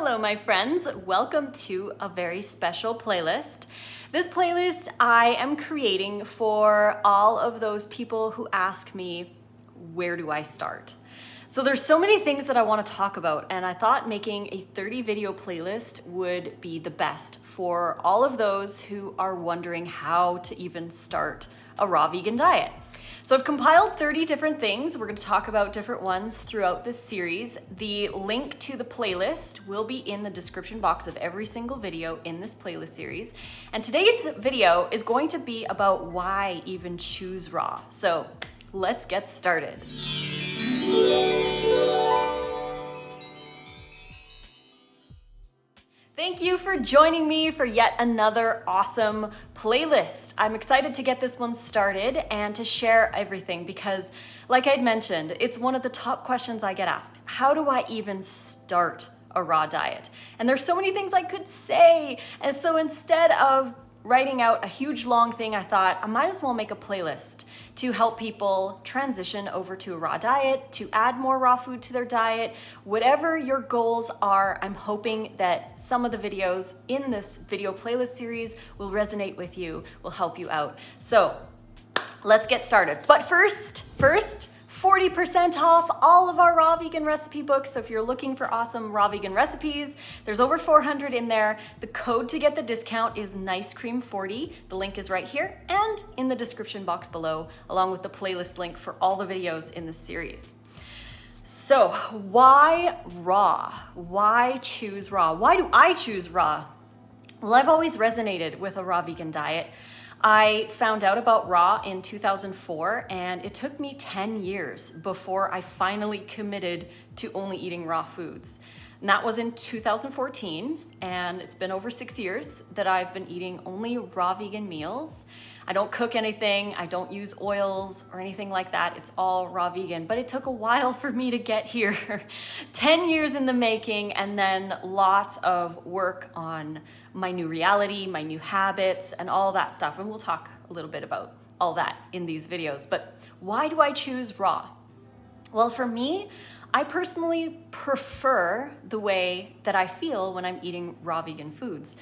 Hello, my friends. Welcome to a very special playlist. This playlist I am creating for all of those people who ask me, where do I start? So there's so many things that I want to talk about, and I thought making a 30 video playlist would be the best for all of those who are wondering how to even start a raw vegan diet. So I've compiled 30 different things. We're going to talk about different ones throughout this series. The link to the playlist will be in the description box of every single video in this playlist series. And today's video is going to be about why even choose raw. So let's get started. Thank you for joining me for yet another awesome playlist. I'm excited to get this one started and to share everything because, like I'd mentioned, it's one of the top questions I get asked. How do I even start a raw diet? And there's so many things I could say. And so instead of writing out a huge long thing, I thought I might as well make a playlist to help people transition over to a raw diet, to add more raw food to their diet. Whatever your goals are, I'm hoping that some of the videos in this video playlist series will resonate with you, will help you out. So let's get started. But first, 40% off all of our raw vegan recipe books. So if you're looking for awesome raw vegan recipes, there's over 400 in there. The code to get the discount is NiceCream40. The link is right here and in the description box below, along with the playlist link for all the videos in this series. So why raw? Why choose raw? Why do I choose raw? Well, I've always resonated with a raw vegan diet. I found out about raw in 2004, and it took me 10 years before I finally committed to only eating raw foods. And that was in 2014, and it's been over 6 years that I've been eating only raw vegan meals. I don't cook anything, I don't use oils or anything like that. It's all raw vegan, but it took a while for me to get here. 10 years in the making, and then lots of work on my new reality, my new habits, and all that stuff. And we'll talk a little bit about all that in these videos. But why do I choose raw? Well, for me, I personally prefer the way that I feel when I'm eating raw vegan foods.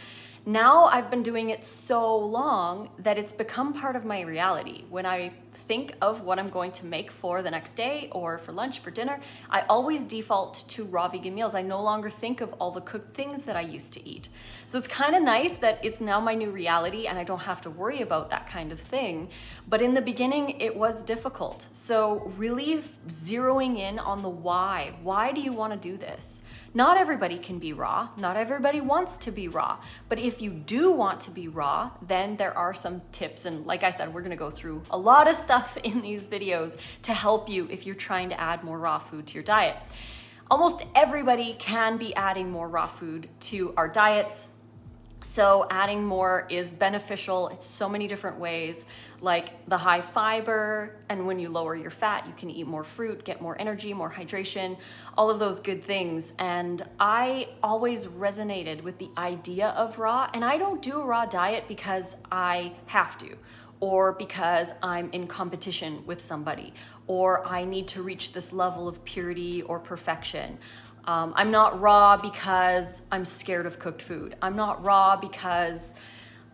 Now I've been doing it so long that it's become part of my reality. When I think of what I'm going to make for the next day or for lunch, for dinner, I always default to raw vegan meals. I no longer think of all the cooked things that I used to eat. So it's kind of nice that it's now my new reality and I don't have to worry about that kind of thing. But in the beginning, it was difficult. So really zeroing in on the why. Why do you want to do this? Not everybody can be raw. Not everybody wants to be raw. But if you do want to be raw, then there are some tips. And like I said, we're going to go through a lot of stuff in these videos to help you if you're trying to add more raw food to your diet. Almost everybody can be adding more raw food to our diets. So adding more is beneficial in so many different ways, like the high fiber, and when you lower your fat, you can eat more fruit, get more energy, more hydration, all of those good things. And I always resonated with the idea of raw, and I don't do a raw diet because I have to, or because I'm in competition with somebody, or I need to reach this level of purity or perfection. I'm not raw because I'm scared of cooked food. I'm not raw because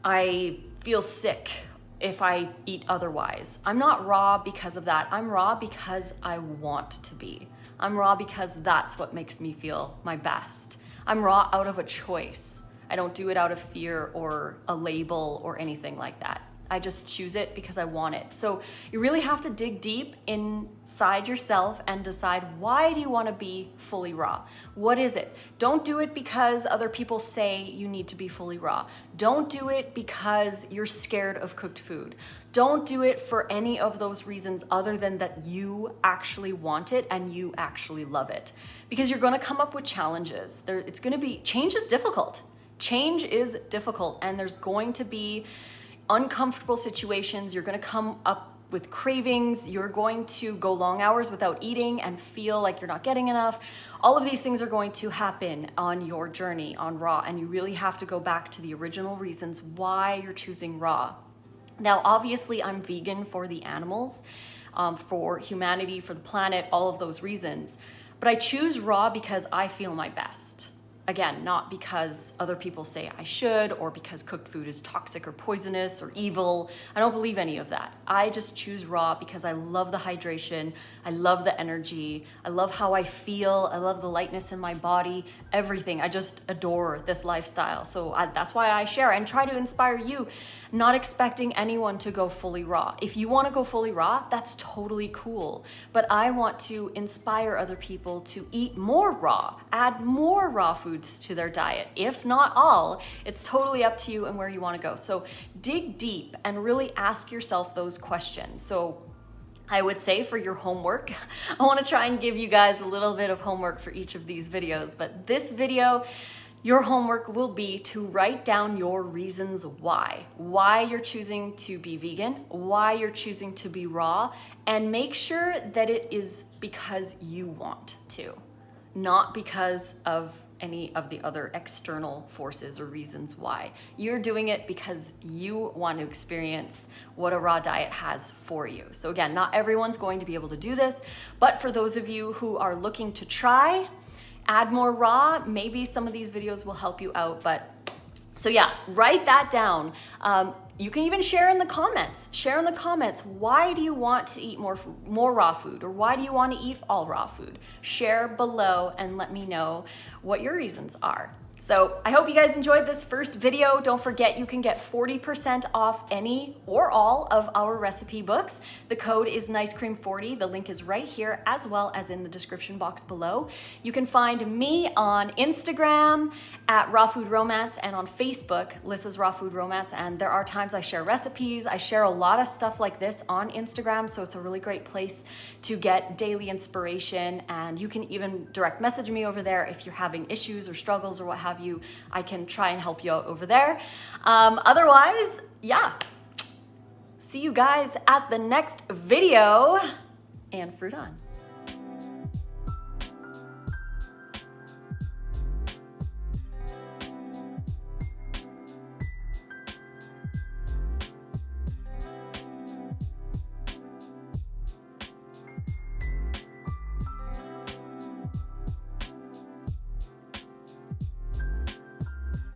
I feel sick if I eat otherwise. I'm not raw because of that. I'm raw because I want to be. I'm raw because that's what makes me feel my best. I'm raw out of a choice. I don't do it out of fear or a label or anything like that. I just choose it because I want it. So you really have to dig deep inside yourself and decide, why do you want to be fully raw? What is it? Don't do it because other people say you need to be fully raw. Don't do it because you're scared of cooked food. Don't do it for any of those reasons other than that you actually want it and you actually love it. Because you're going to come up with challenges. Change is difficult. Change is difficult, and there's going to be uncomfortable situations. You're going to come up with cravings. You're going to go long hours without eating and feel like you're not getting enough. All of these things are going to happen on your journey on raw, and you really have to go back to the original reasons why you're choosing raw. Now, obviously, I'm vegan for the animals, for humanity, for the planet, all of those reasons. But I choose raw because I feel my best. Again, not because other people say I should or because cooked food is toxic or poisonous or evil. I don't believe any of that. I just choose raw because I love the hydration. I love the energy. I love how I feel. I love the lightness in my body, everything. I just adore this lifestyle. So that's why I share and try to inspire you, not expecting anyone to go fully raw. If you want to go fully raw, that's totally cool. But I want to inspire other people to eat more raw, add more raw foods to their diet. If not all, it's totally up to you and where you want to go. So dig deep and really ask yourself those questions. So I would say for your homework, I want to try and give you guys a little bit of homework for each of these videos, but this video, your homework will be to write down your reasons why you're choosing to be vegan, why you're choosing to be raw, and make sure that it is because you want to, not because of any of the other external forces or reasons why. You're doing it because you want to experience what a raw diet has for you. So again, not everyone's going to be able to do this, but for those of you who are looking to try, add more raw, maybe some of these videos will help you out. But so yeah, write that down. You can even share in the comments. Share in the comments, why do you want to eat more raw food, or why do you want to eat all raw food? Share below and let me know what your reasons are. So I hope you guys enjoyed this first video. Don't forget you can get 40% off any or all of our recipe books. The code is NiceCream40. The link is right here as well as in the description box below. You can find me on Instagram at Raw Food Romance and on Facebook, Lissa's Raw Food Romance. And there are times I share recipes. I share a lot of stuff like this on Instagram, so it's a really great place to get daily inspiration. And you can even direct message me over there if you're having issues or struggles or what have you. I can try and help you out over there. Otherwise, yeah, see you guys at the next video, and fruit on.